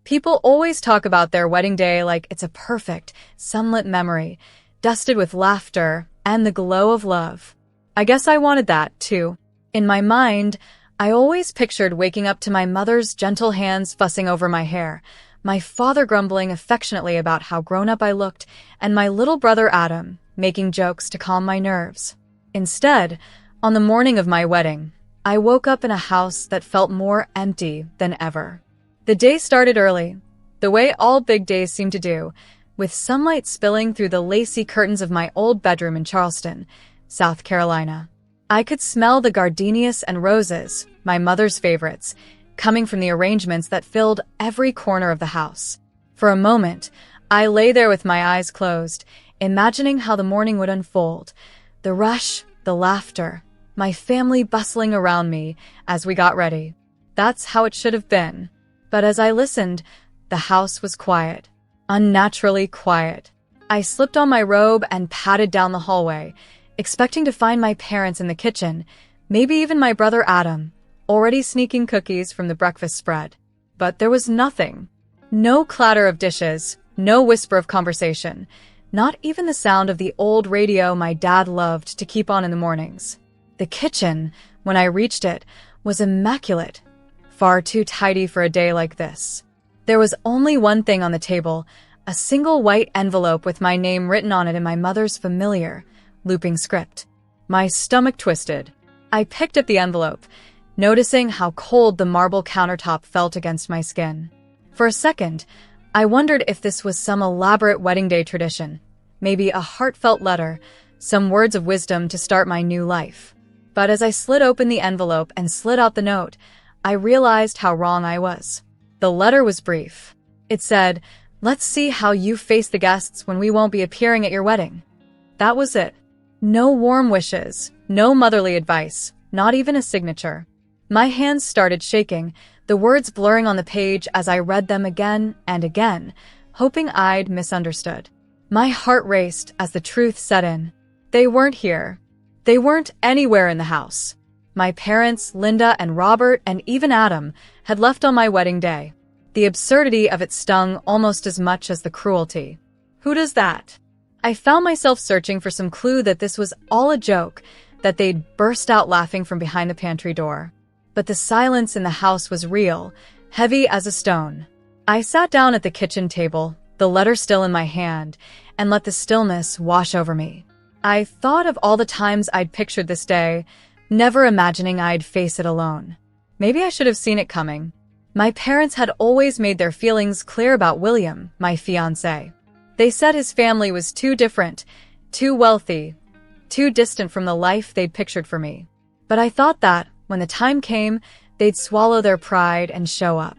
People always talk about their wedding day like it's a perfect, sunlit memory, dusted with laughter and the glow of love. I guess I wanted that, too. In my mind, I always pictured waking up to my mother's gentle hands fussing over my hair, my father grumbling affectionately about how grown-up I looked, and my little brother Adam making jokes to calm my nerves. Instead, on the morning of my wedding, I woke up in a house that felt more empty than ever. The day started early, the way all big days seem to do, with sunlight spilling through the lacy curtains of my old bedroom in Charleston, South Carolina. I could smell the gardenias and roses, my mother's favorites, coming from the arrangements that filled every corner of the house. For a moment, I lay there with my eyes closed, imagining how the morning would unfold. The rush, the laughter, my family bustling around me as we got ready. That's how it should have been. But as I listened, the house was quiet. Unnaturally quiet. I slipped on my robe and padded down the hallway, expecting to find my parents in the kitchen, maybe even my brother Adam, already sneaking cookies from the breakfast spread. But there was nothing. No clatter of dishes, no whisper of conversation, not even the sound of the old radio my dad loved to keep on in the mornings. The kitchen, when I reached it, was immaculate, far too tidy for a day like this. There was only one thing on the table, a single white envelope with my name written on it in my mother's familiar, looping script. My stomach twisted. I picked up the envelope, noticing how cold the marble countertop felt against my skin. For a second, I wondered if this was some elaborate wedding day tradition, maybe a heartfelt letter, some words of wisdom to start my new life. But as I slid open the envelope and slid out the note, I realized how wrong I was. The letter was brief. It said, "Let's see how you face the guests when we won't be appearing at your wedding." That was it. No warm wishes, no motherly advice, not even a signature. My hands started shaking, the words blurring on the page as I read them again and again, hoping I'd misunderstood. My heart raced as the truth set in. They weren't here. They weren't anywhere in the house. My parents, Linda and Robert and even Adam, had left on my wedding day. The absurdity of it stung almost as much as the cruelty. Who does that? I found myself searching for some clue that this was all a joke, that they'd burst out laughing from behind the pantry door. But the silence in the house was real, heavy as a stone. I sat down at the kitchen table, the letter still in my hand, and let the stillness wash over me. I thought of all the times I'd pictured this day, never imagining I'd face it alone. Maybe I should have seen it coming. My parents had always made their feelings clear about William, my fiancé. They said his family was too different, too wealthy, too distant from the life they'd pictured for me. But I thought that, when the time came, they'd swallow their pride and show up.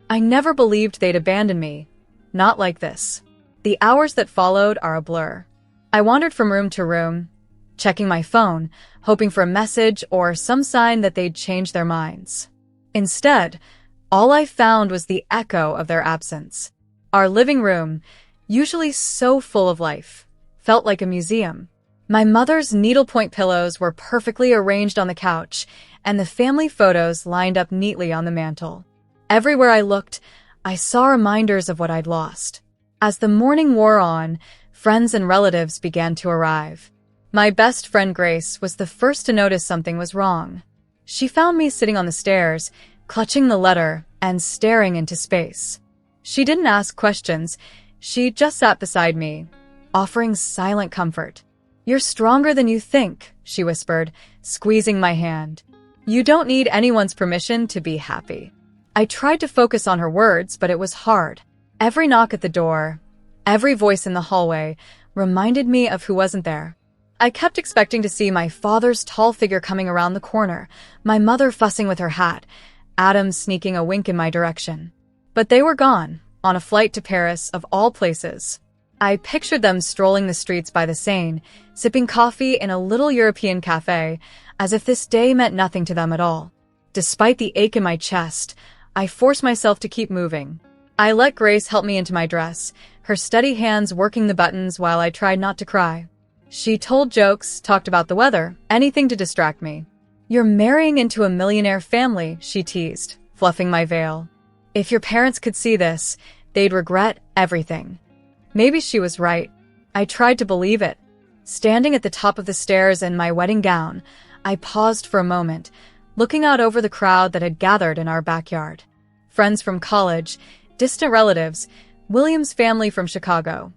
I never believed they'd abandon me. Not like this. The hours that followed are a blur. I wandered from room to room, checking my phone, hoping for a message or some sign that they'd change their minds. Instead, all I found was the echo of their absence. Our living room, usually so full of life, felt like a museum. My mother's needlepoint pillows were perfectly arranged on the couch, and the family photos lined up neatly on the mantel. Everywhere I looked, I saw reminders of what I'd lost. As the morning wore on, friends and relatives began to arrive. My best friend Grace was the first to notice something was wrong. She found me sitting on the stairs, clutching the letter and staring into space. She didn't ask questions. She just sat beside me, offering silent comfort. "You're stronger than you think," she whispered, squeezing my hand. "You don't need anyone's permission to be happy." I tried to focus on her words, but it was hard. Every knock at the door, every voice in the hallway, reminded me of who wasn't there. I kept expecting to see my father's tall figure coming around the corner, my mother fussing with her hat, Adam sneaking a wink in my direction. But they were gone, on a flight to Paris of all places. I pictured them strolling the streets by the Seine, sipping coffee in a little European cafe, as if this day meant nothing to them at all. Despite the ache in my chest, I forced myself to keep moving. I let Grace help me into my dress, her steady hands working the buttons while I tried not to cry. She told jokes, talked about the weather, anything to distract me. "You're marrying into a millionaire family," she teased, fluffing my veil. If your parents could see this, they'd regret everything. Maybe she was right. I tried to believe it. Standing at the top of the stairs in my wedding gown, I paused for a moment, looking out over the crowd that had gathered in our backyard. Friends from college, distant relatives, William's family from Chicago,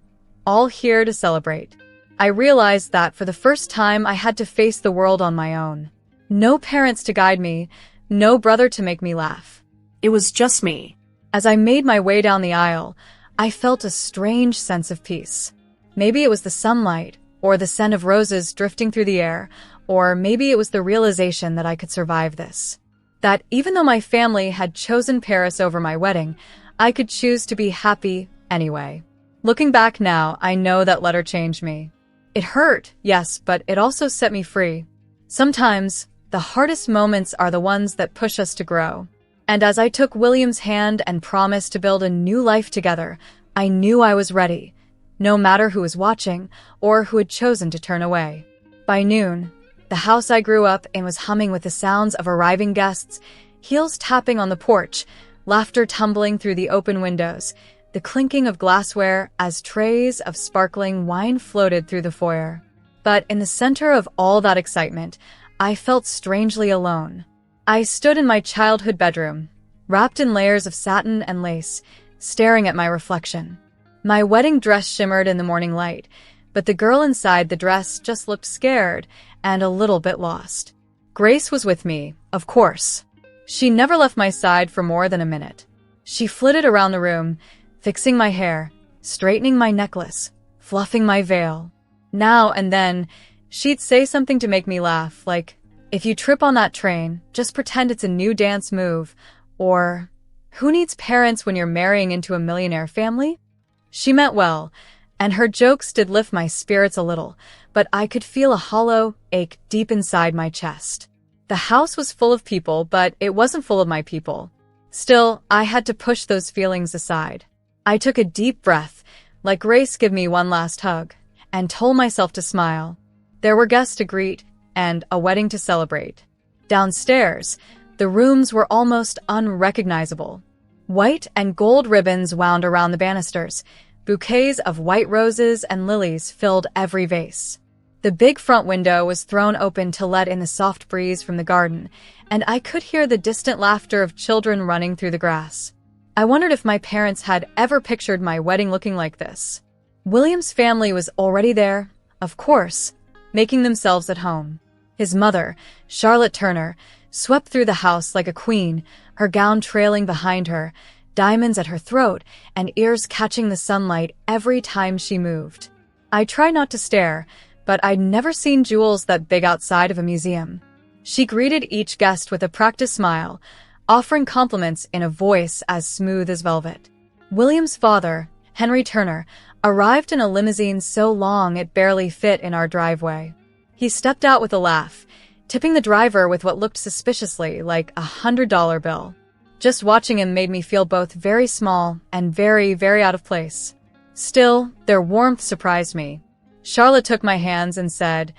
all here to celebrate. I realized that for the first time I had to face the world on my own. No parents to guide me, no brother to make me laugh. It was just me. As I made my way down the aisle, I felt a strange sense of peace. Maybe it was the sunlight, or the scent of roses drifting through the air, or maybe it was the realization that I could survive this. That even though my family had chosen Paris over my wedding, I could choose to be happy anyway. Looking back now, I know that letter changed me. It hurt, yes, but it also set me free. Sometimes, the hardest moments are the ones that push us to grow. And as I took William's hand and promised to build a new life together, I knew I was ready, no matter who was watching or who had chosen to turn away. By noon, the house I grew up in was humming with the sounds of arriving guests, heels tapping on the porch, laughter tumbling through the open windows, the clinking of glassware as trays of sparkling wine floated through the foyer. But in the center of all that excitement, I felt strangely alone. I stood in my childhood bedroom, wrapped in layers of satin and lace, staring at my reflection. My wedding dress shimmered in the morning light, but the girl inside the dress just looked scared and a little bit lost. Grace was with me, of course. She never left my side for more than a minute. She flitted around the room, fixing my hair, straightening my necklace, fluffing my veil. Now and then, she'd say something to make me laugh, like, "If you trip on that train, just pretend it's a new dance move," or, "Who needs parents when you're marrying into a millionaire family?" She meant well, and her jokes did lift my spirits a little, but I could feel a hollow ache deep inside my chest. The house was full of people, but it wasn't full of my people. Still, I had to push those feelings aside. I took a deep breath, let Grace give me one last hug, and told myself to smile. There were guests to greet, and a wedding to celebrate. Downstairs, the rooms were almost unrecognizable. White and gold ribbons wound around the banisters. Bouquets of white roses and lilies filled every vase. The big front window was thrown open to let in the soft breeze from the garden, and I could hear the distant laughter of children running through the grass. I wondered if my parents had ever pictured my wedding looking like this. William's family was already there, of course, making themselves at home. His mother, Charlotte Turner, swept through the house like a queen, her gown trailing behind her, diamonds at her throat, and ears catching the sunlight every time she moved. I tried not to stare, but I'd never seen jewels that big outside of a museum. She greeted each guest with a practiced smile, offering compliments in a voice as smooth as velvet. William's father, Henry Turner, arrived in a limousine so long it barely fit in our driveway. He stepped out with a laugh, tipping the driver with what looked suspiciously like a $100 bill. Just watching him made me feel both very small and very, very out of place. Still, their warmth surprised me. Charlotte took my hands and said,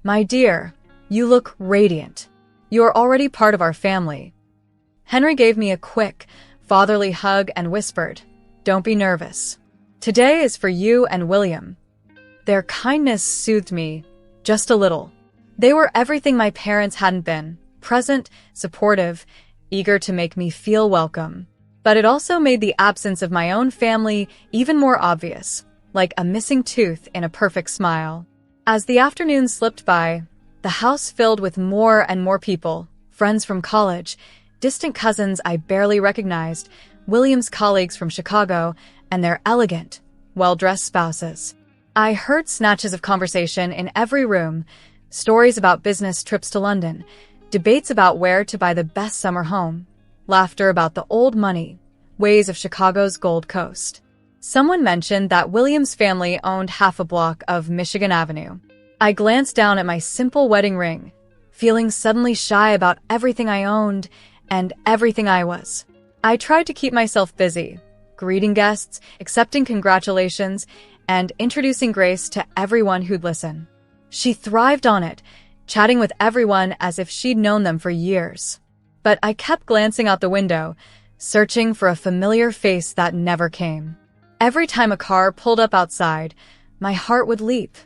"My dear, you look radiant. You are already part of our family." Henry gave me a quick, fatherly hug and whispered, "Don't be nervous. Today is for you and William." Their kindness soothed me, just a little. They were everything my parents hadn't been, present, supportive, eager to make me feel welcome. But it also made the absence of my own family even more obvious, like a missing tooth in a perfect smile. As the afternoon slipped by, the house filled with more and more people, friends from college, distant cousins I barely recognized, William's colleagues from Chicago, and their elegant, well-dressed spouses. I heard snatches of conversation in every room, stories about business trips to London, debates about where to buy the best summer home, laughter about the old money, ways of Chicago's Gold Coast. Someone mentioned that William's family owned half a block of Michigan Avenue. I glanced down at my simple wedding ring, feeling suddenly shy about everything I owned and everything I was. I tried to keep myself busy, greeting guests, accepting congratulations, and introducing Grace to everyone who'd listen. She thrived on it, chatting with everyone as if she'd known them for years. But I kept glancing out the window, searching for a familiar face that never came. Every time a car pulled up outside, my heart would leap,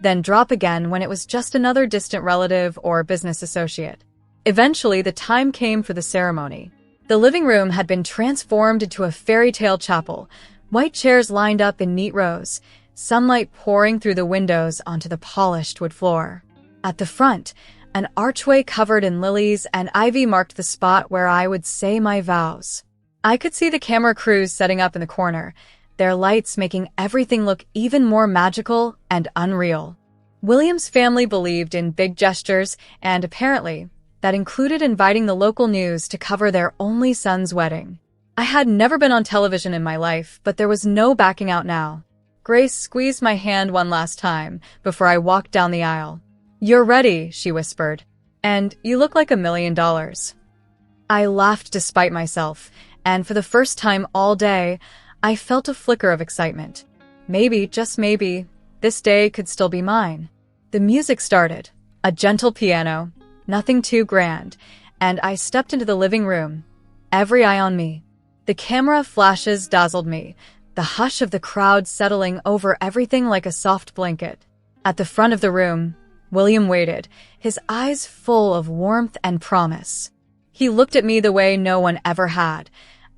then drop again when it was just another distant relative or business associate. Eventually, the time came for the ceremony. The living room had been transformed into a fairy tale chapel, white chairs lined up in neat rows, sunlight pouring through the windows onto the polished wood floor. At the front, an archway covered in lilies and ivy marked the spot where I would say my vows. I could see the camera crews setting up in the corner, their lights making everything look even more magical and unreal. William's family believed in big gestures, and apparently, that included inviting the local news to cover their only son's wedding. I had never been on television in my life, but there was no backing out now. Grace squeezed my hand one last time before I walked down the aisle. "You're ready," she whispered, "and you look like $1 million." I laughed despite myself, and for the first time all day, I felt a flicker of excitement. Maybe, just maybe, this day could still be mine. The music started, a gentle piano, nothing too grand, and I stepped into the living room, every eye on me. The camera flashes dazzled me, the hush of the crowd settling over everything like a soft blanket. At the front of the room, William waited, his eyes full of warmth and promise. He looked at me the way no one ever had,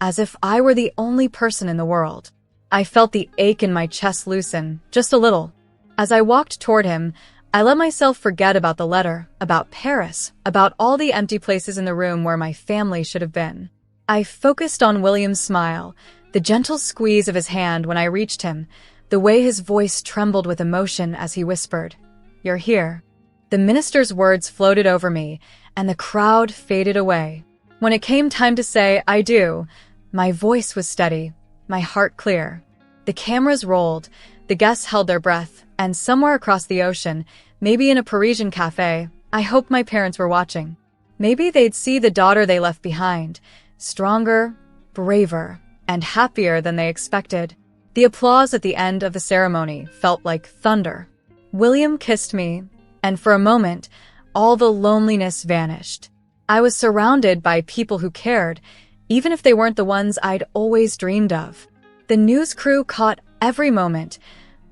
as if I were the only person in the world. I felt the ache in my chest loosen, just a little. As I walked toward him, I let myself forget about the letter, about Paris, about all the empty places in the room where my family should have been. I focused on William's smile, the gentle squeeze of his hand when I reached him, the way his voice trembled with emotion as he whispered, "You're here." The minister's words floated over me, and the crowd faded away. When it came time to say, "I do," my voice was steady, my heart clear. The cameras rolled, the guests held their breath, and somewhere across the ocean, maybe in a Parisian cafe, I hoped my parents were watching. Maybe they'd see the daughter they left behind, stronger, braver, and happier than they expected. The applause at the end of the ceremony felt like thunder. William kissed me, and for a moment, all the loneliness vanished. I was surrounded by people who cared, even if they weren't the ones I'd always dreamed of. The news crew caught every moment.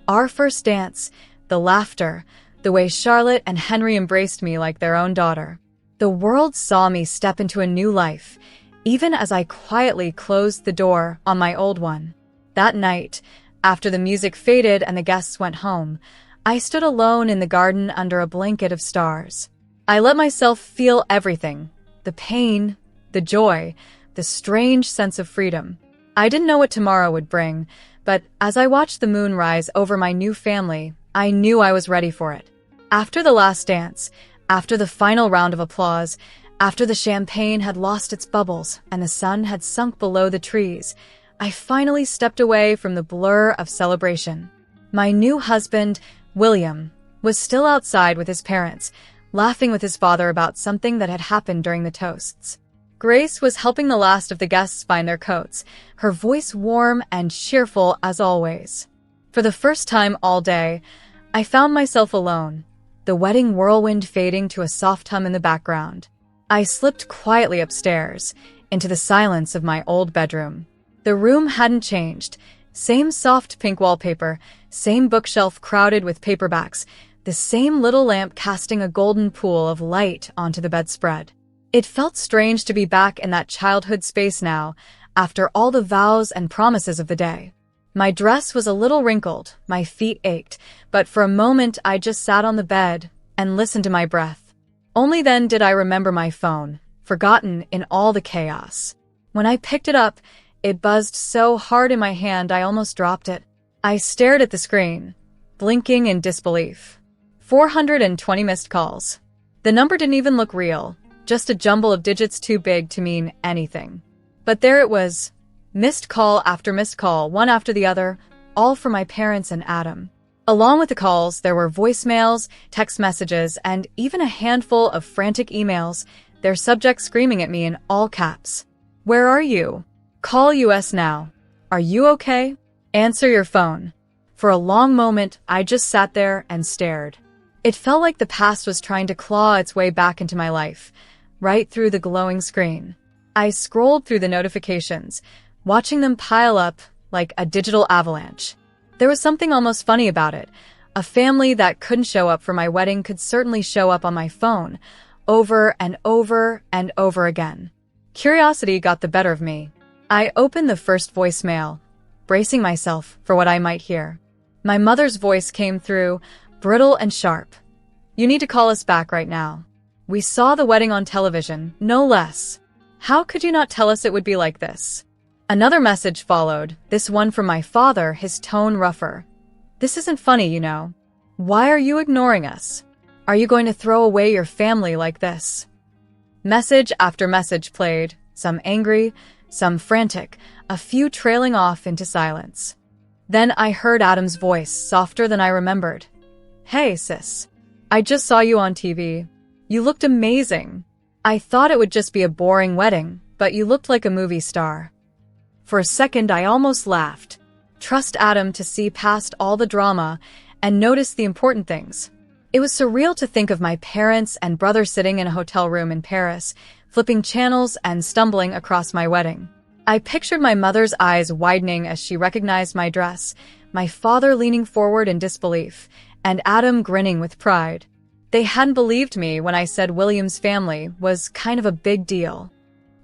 Our first dance, the laughter, the way Charlotte and Henry embraced me like their own daughter. The world saw me step into a new life, even as I quietly closed the door on my old one. That night, after the music faded and the guests went home, I stood alone in the garden under a blanket of stars. I let myself feel everything, the pain, the joy, the strange sense of freedom. I didn't know what tomorrow would bring, but as I watched the moon rise over my new family, I knew I was ready for it. After the last dance, after the final round of applause, after the champagne had lost its bubbles and the sun had sunk below the trees, I finally stepped away from the blur of celebration. My new husband, William, was still outside with his parents, laughing with his father about something that had happened during the toasts. Grace was helping the last of the guests find their coats, her voice warm and cheerful as always. For the first time all day, I found myself alone, the wedding whirlwind fading to a soft hum in the background. I slipped quietly upstairs, into the silence of my old bedroom. The room hadn't changed. Same soft pink wallpaper, same bookshelf crowded with paperbacks, the same little lamp casting a golden pool of light onto the bedspread. It felt strange to be back in that childhood space now, after all the vows and promises of the day. My dress was a little wrinkled, my feet ached, but for a moment I just sat on the bed and listened to my breath. Only then did I remember my phone, forgotten in all the chaos. When I picked it up, it buzzed so hard in my hand I almost dropped it. I stared at the screen, blinking in disbelief. 420 missed calls. The number didn't even look real, just a jumble of digits too big to mean anything. But there it was, missed call after missed call, one after the other, all from my parents and Adam. Along with the calls, there were voicemails, text messages, and even a handful of frantic emails, their subjects screaming at me in all caps. "Where are you? Call US now. Are you okay? Answer your phone." For a long moment, I just sat there and stared. It felt like the past was trying to claw its way back into my life, right through the glowing screen. I scrolled through the notifications, watching them pile up like a digital avalanche. There was something almost funny about it. A family that couldn't show up for my wedding could certainly show up on my phone, over and over and over again. Curiosity got the better of me. I opened the first voicemail, bracing myself for what I might hear. My mother's voice came through, brittle and sharp. "You need to call us back right now. We saw the wedding on television, no less. How could you not tell us it would be like this?" Another message followed, this one from my father, his tone rougher. "This isn't funny, you know. Why are you ignoring us? Are you going to throw away your family like this?" Message after message played, some angry, some frantic, a few trailing off into silence. Then I heard Adam's voice, softer than I remembered. "Hey, sis. I just saw you on TV. You looked amazing. I thought it would just be a boring wedding, but you looked like a movie star." For a second, I almost laughed. Trust Adam to see past all the drama and notice the important things. It was surreal to think of my parents and brother sitting in a hotel room in Paris, flipping channels and stumbling across my wedding. I pictured my mother's eyes widening as she recognized my dress, my father leaning forward in disbelief, and Adam grinning with pride. They hadn't believed me when I said William's family was kind of a big deal.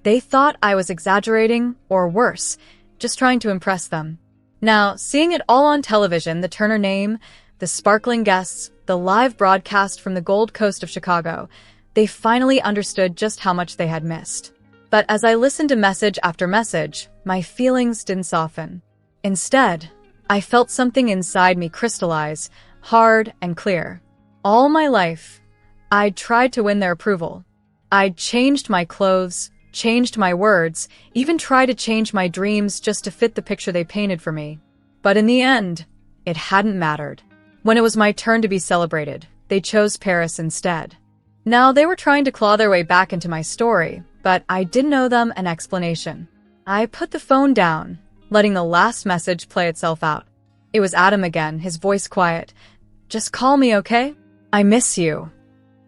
They thought I was exaggerating, or worse, just trying to impress them. Now, seeing it all on television, the Turner name, the sparkling guests, the live broadcast from the Gold Coast of Chicago, they finally understood just how much they had missed. But as I listened to message after message, my feelings didn't soften. Instead, I felt something inside me crystallize, hard and clear. All my life, I'd tried to win their approval. I'd changed my clothes, changed my words, even tried to change my dreams just to fit the picture they painted for me. But in the end, it hadn't mattered. When it was my turn to be celebrated, they chose Paris instead. Now, they were trying to claw their way back into my story, but I didn't owe them an explanation. I put the phone down, letting the last message play itself out. It was Adam again, his voice quiet. "Just call me, okay? I miss you."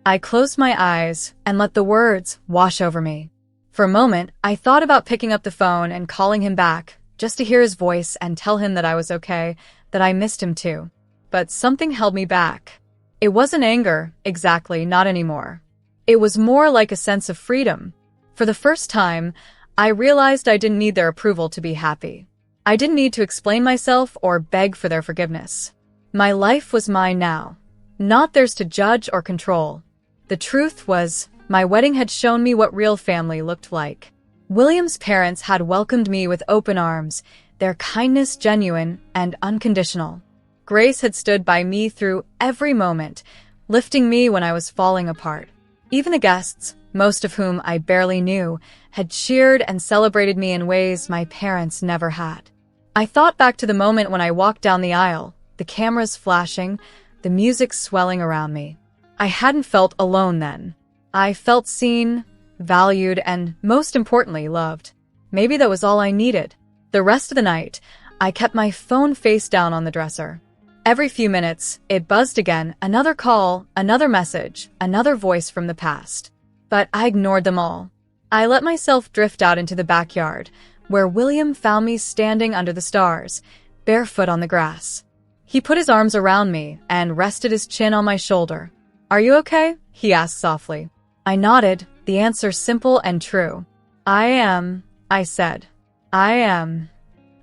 I closed my eyes and let the words wash over me. For a moment, I thought about picking up the phone and calling him back, just to hear his voice and tell him that I was okay, that I missed him too. But something held me back. It wasn't anger, exactly, not anymore. It was more like a sense of freedom. For the first time, I realized I didn't need their approval to be happy. I didn't need to explain myself or beg for their forgiveness. My life was mine now, not theirs to judge or control. The truth was, my wedding had shown me what real family looked like. William's parents had welcomed me with open arms, their kindness genuine and unconditional. Grace had stood by me through every moment, lifting me when I was falling apart. Even the guests, most of whom I barely knew, had cheered and celebrated me in ways my parents never had. I thought back to the moment when I walked down the aisle, the cameras flashing, the music swelling around me. I hadn't felt alone then. I felt seen, valued, and most importantly, loved. Maybe that was all I needed. The rest of the night, I kept my phone face down on the dresser. Every few minutes, it buzzed again, another call, another message, another voice from the past. But I ignored them all. I let myself drift out into the backyard, where William found me standing under the stars, barefoot on the grass. He put his arms around me and rested his chin on my shoulder. "Are you okay?" he asked softly. I nodded, the answer simple and true. "I am," I said. "I am."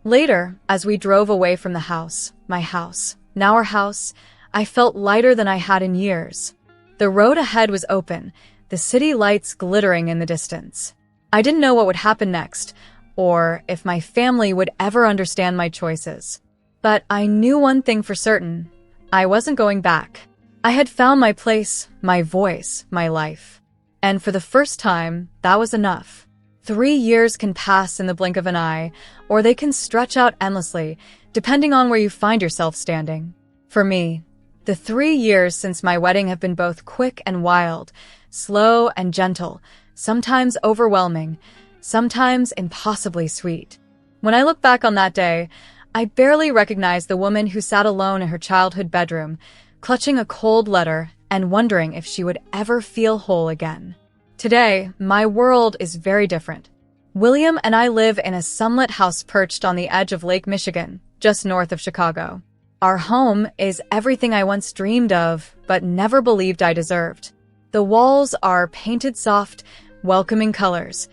Later, as we drove away from the house, my house, now our house, I felt lighter than I had in years. The road ahead was open, the city lights glittering in the distance. I didn't know what would happen next, or if my family would ever understand my choices. But I knew one thing for certain. I wasn't going back. I had found my place, my voice, my life. And for the first time, that was enough. 3 years can pass in the blink of an eye, or they can stretch out endlessly, depending on where you find yourself standing. For me, the 3 years since my wedding have been both quick and wild, slow and gentle, sometimes overwhelming, sometimes impossibly sweet. When I look back on that day, I barely recognize the woman who sat alone in her childhood bedroom, clutching a cold letter and wondering if she would ever feel whole again. Today, my world is very different. William and I live in a sunlit house perched on the edge of Lake Michigan, just north of Chicago. Our home is everything I once dreamed of, but never believed I deserved. The walls are painted soft, welcoming colors.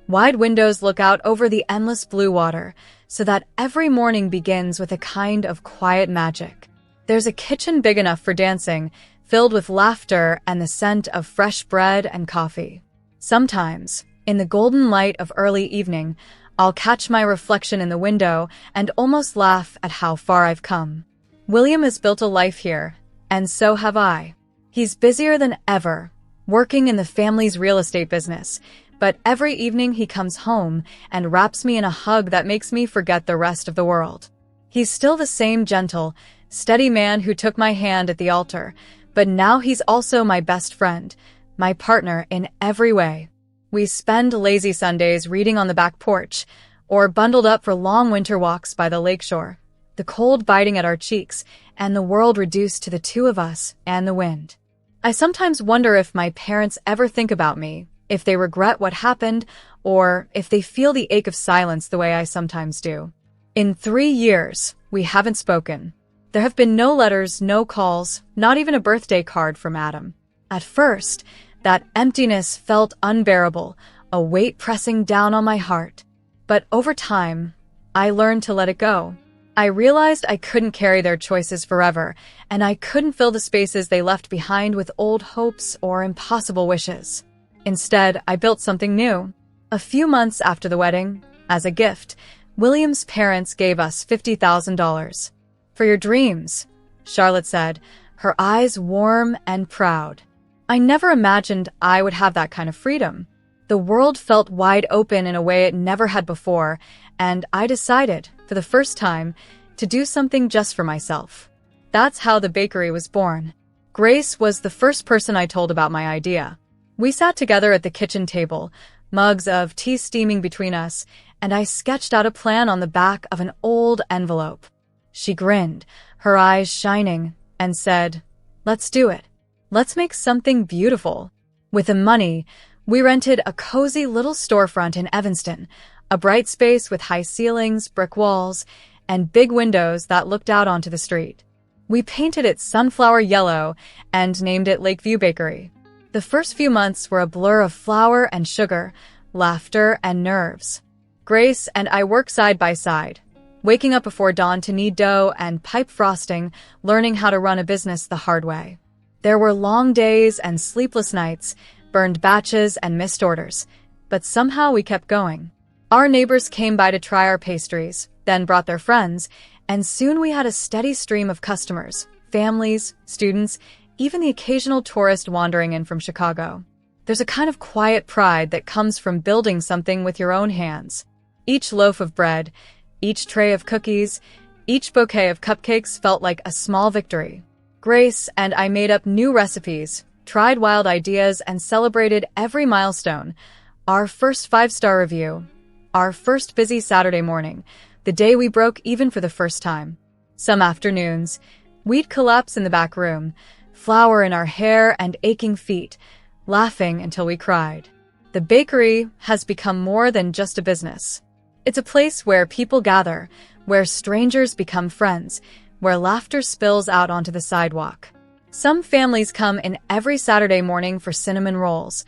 Wide windows look out over the endless blue water, so that every morning begins with a kind of quiet magic. There's a kitchen big enough for dancing, filled with laughter and the scent of fresh bread and coffee. Sometimes, in the golden light of early evening, I'll catch my reflection in the window and almost laugh at how far I've come. William has built a life here, and so have I. He's busier than ever, working in the family's real estate business, but every evening he comes home and wraps me in a hug that makes me forget the rest of the world. He's still the same gentle, steady man who took my hand at the altar, but now he's also my best friend, my partner in every way. We spend lazy Sundays reading on the back porch, or bundled up for long winter walks by the lakeshore, the cold biting at our cheeks, and the world reduced to the two of us and the wind. I sometimes wonder if my parents ever think about me, if they regret what happened, or if they feel the ache of silence the way I sometimes do. In 3 years, we haven't spoken. There have been no letters, no calls, not even a birthday card from Adam. At first, that emptiness felt unbearable, a weight pressing down on my heart. But over time, I learned to let it go. I realized I couldn't carry their choices forever, and I couldn't fill the spaces they left behind with old hopes or impossible wishes. Instead, I built something new. A few months after the wedding, as a gift, William's parents gave us $50,000. "For your dreams," Charlotte said, her eyes warm and proud. I never imagined I would have that kind of freedom. The world felt wide open in a way it never had before, and I decided, for the first time, to do something just for myself. That's how the bakery was born. Grace was the first person I told about my idea. We sat together at the kitchen table, mugs of tea steaming between us, and I sketched out a plan on the back of an old envelope. She grinned, her eyes shining, and said, "Let's do it. Let's make something beautiful." With the money, we rented a cozy little storefront in Evanston, a bright space with high ceilings, brick walls, and big windows that looked out onto the street. We painted it sunflower yellow and named it Lakeview Bakery. The first few months were a blur of flour and sugar, laughter and nerves. Grace and I worked side by side, waking up before dawn to knead dough and pipe frosting, learning how to run a business the hard way. There were long days and sleepless nights, burned batches and missed orders, but somehow we kept going. Our neighbors came by to try our pastries, then brought their friends, and soon we had a steady stream of customers, families, students, even the occasional tourist wandering in from Chicago. There's a kind of quiet pride that comes from building something with your own hands. Each loaf of bread, each tray of cookies, each bouquet of cupcakes felt like a small victory. Grace and I made up new recipes, tried wild ideas, and celebrated every milestone. Our first 5-star review, our first busy Saturday morning, the day we broke even for the first time. Some afternoons, we'd collapse in the back room, flour in our hair and aching feet, laughing until we cried. The bakery has become more than just a business. It's a place where people gather, where strangers become friends, where laughter spills out onto the sidewalk. Some families come in every Saturday morning for cinnamon rolls,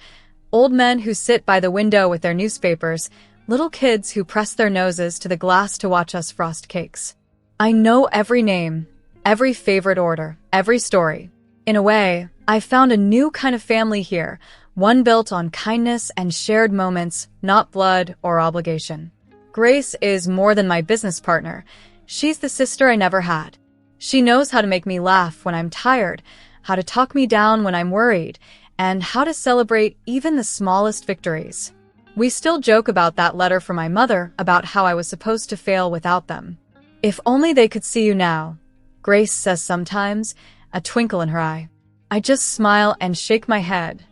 old men who sit by the window with their newspapers, little kids who press their noses to the glass to watch us frost cakes. I know every name, every favorite order, every story. In a way, I found a new kind of family here, one built on kindness and shared moments, not blood or obligation. Grace is more than my business partner. She's the sister I never had. She knows how to make me laugh when I'm tired, how to talk me down when I'm worried, and how to celebrate even the smallest victories. We still joke about that letter from my mother about how I was supposed to fail without them. "If only they could see you now," Grace says sometimes, a twinkle in her eye. I just smile and shake my head.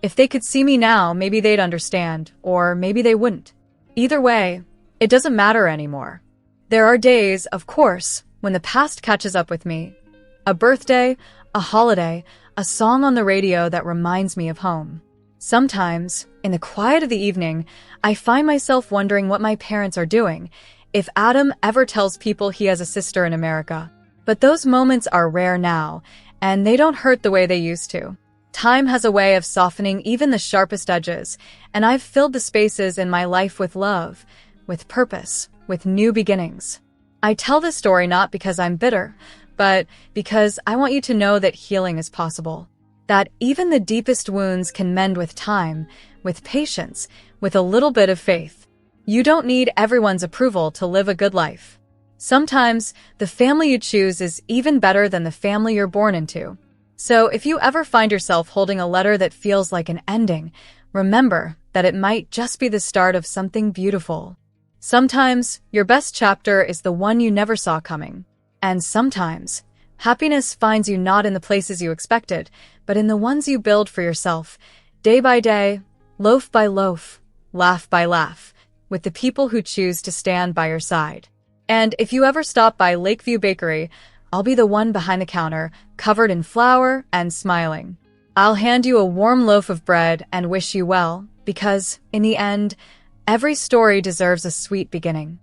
If they could see me now, maybe they'd understand, or maybe they wouldn't. Either way, it doesn't matter anymore. There are days, of course, when the past catches up with me. A birthday, a holiday, a song on the radio that reminds me of home. Sometimes, in the quiet of the evening, I find myself wondering what my parents are doing, if Adam ever tells people he has a sister in America. But those moments are rare now, and they don't hurt the way they used to. Time has a way of softening even the sharpest edges, and I've filled the spaces in my life with love, with purpose, with new beginnings. I tell this story not because I'm bitter, but because I want you to know that healing is possible. That even the deepest wounds can mend with time, with patience, with a little bit of faith. You don't need everyone's approval to live a good life. Sometimes, the family you choose is even better than the family you're born into. So if you ever find yourself holding a letter that feels like an ending, remember that it might just be the start of something beautiful. Sometimes, your best chapter is the one you never saw coming. And sometimes, happiness finds you not in the places you expected, but in the ones you build for yourself, day by day, loaf by loaf, laugh by laugh, with the people who choose to stand by your side. And if you ever stop by Lakeview Bakery, I'll be the one behind the counter, covered in flour and smiling. I'll hand you a warm loaf of bread and wish you well, because, in the end, every story deserves a sweet beginning.